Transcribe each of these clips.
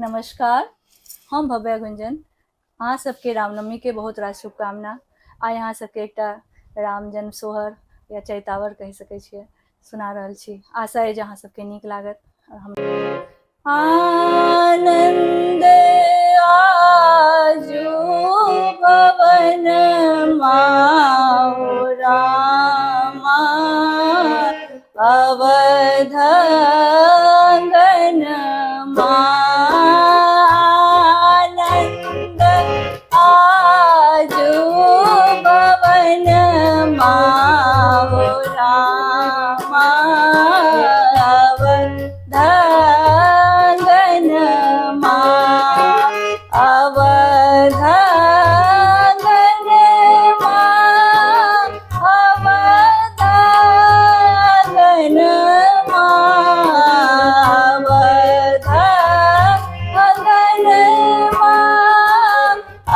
नमस्कार, हम भव्या गुंजन अहाँ सबके रामनवमी के बहुत रास शुभकामना। आइ अहाँ सबके एकटा राम जन्म सोहर या चैतावर कहि सकै छियै सुना रहल छी। आशा अइ जे अहाँ सबके नीक लागत। आनंद आजू भवन माओ रामा अवध गण आनंद आजू भवन माओ रामा अवध गण अवध गण अवध गण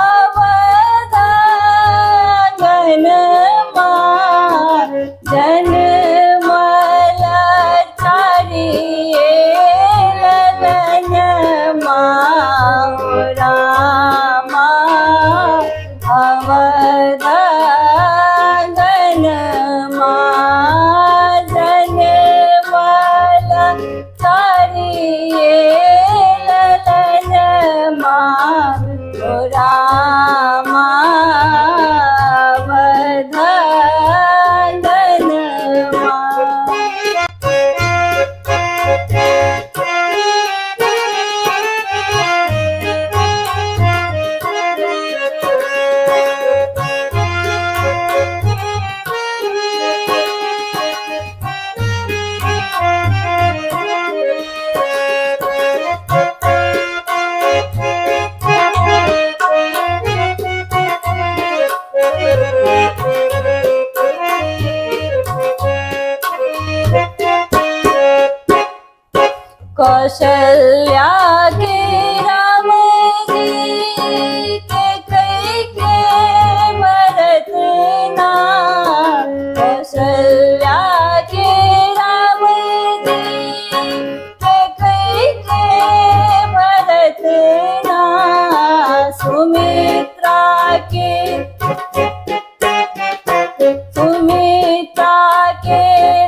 अवध गण अवध गण जनमल चारिये ललन माओ रामा अवध गण जनमल चारिये ललन माओ रामा अवध गण कौशल्या के राम जी के कई के भरत नाम। कौशल्या के राम जी के कई के भरत नाम। सुमित्रा के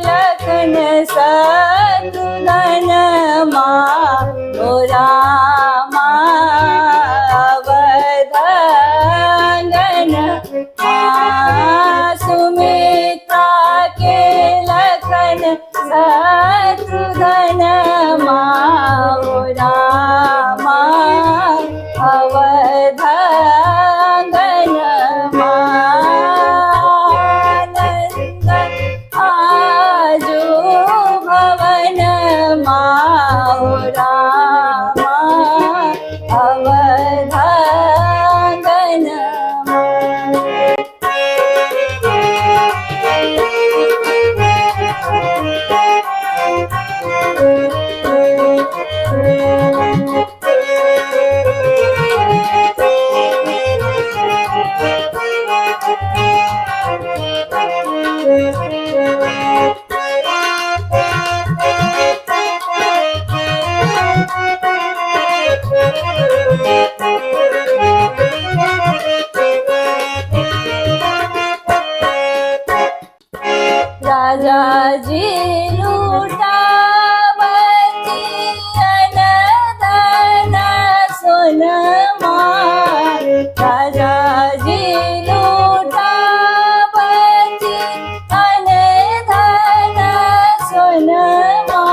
लखन शत्रुघ्न माओ रामा अवध गण सुमित्रा के लखन शत्रुघ्न माओ रामा अवध गण आनंद आजू भवन माओ रामा अवध गण राजा जी लूटावती अनधन सोनमा। राजा जी लूटावती अनधन सोनमा।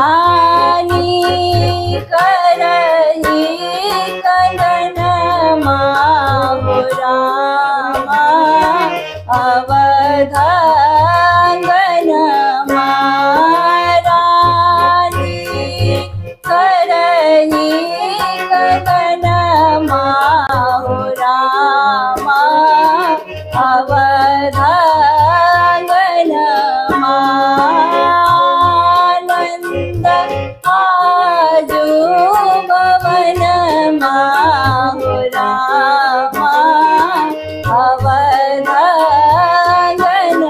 रानी करही कंगन माओ रामा अवध गण रानी करही कंगन माओ रामा अवध गण आनंद आजू भवन माओ रामा अवध गण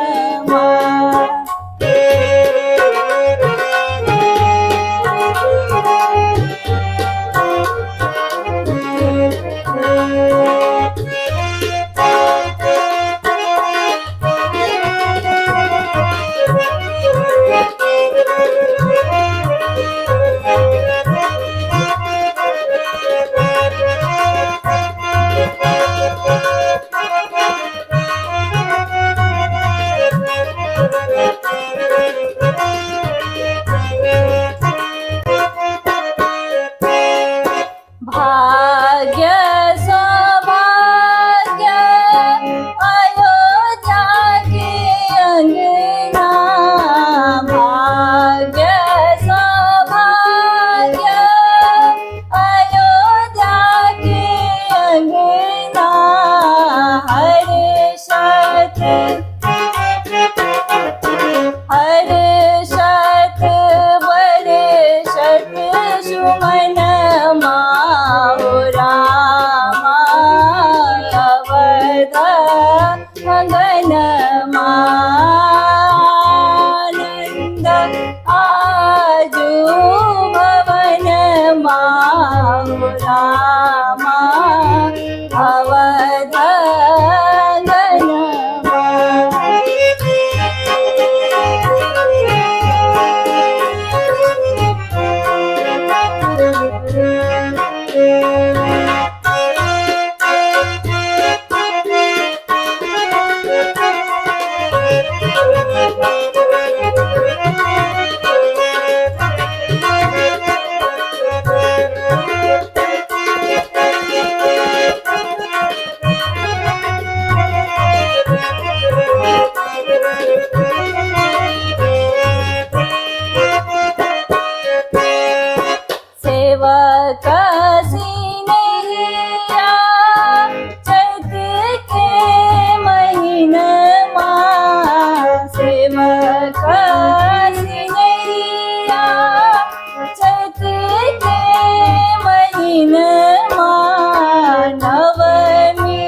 भवनमानन्द आजु भवनमा रामा अवधगनमा। सेवक सिनहिया चैत के महीनमा सेवक सिनहिया चैत के महीनमा नवमी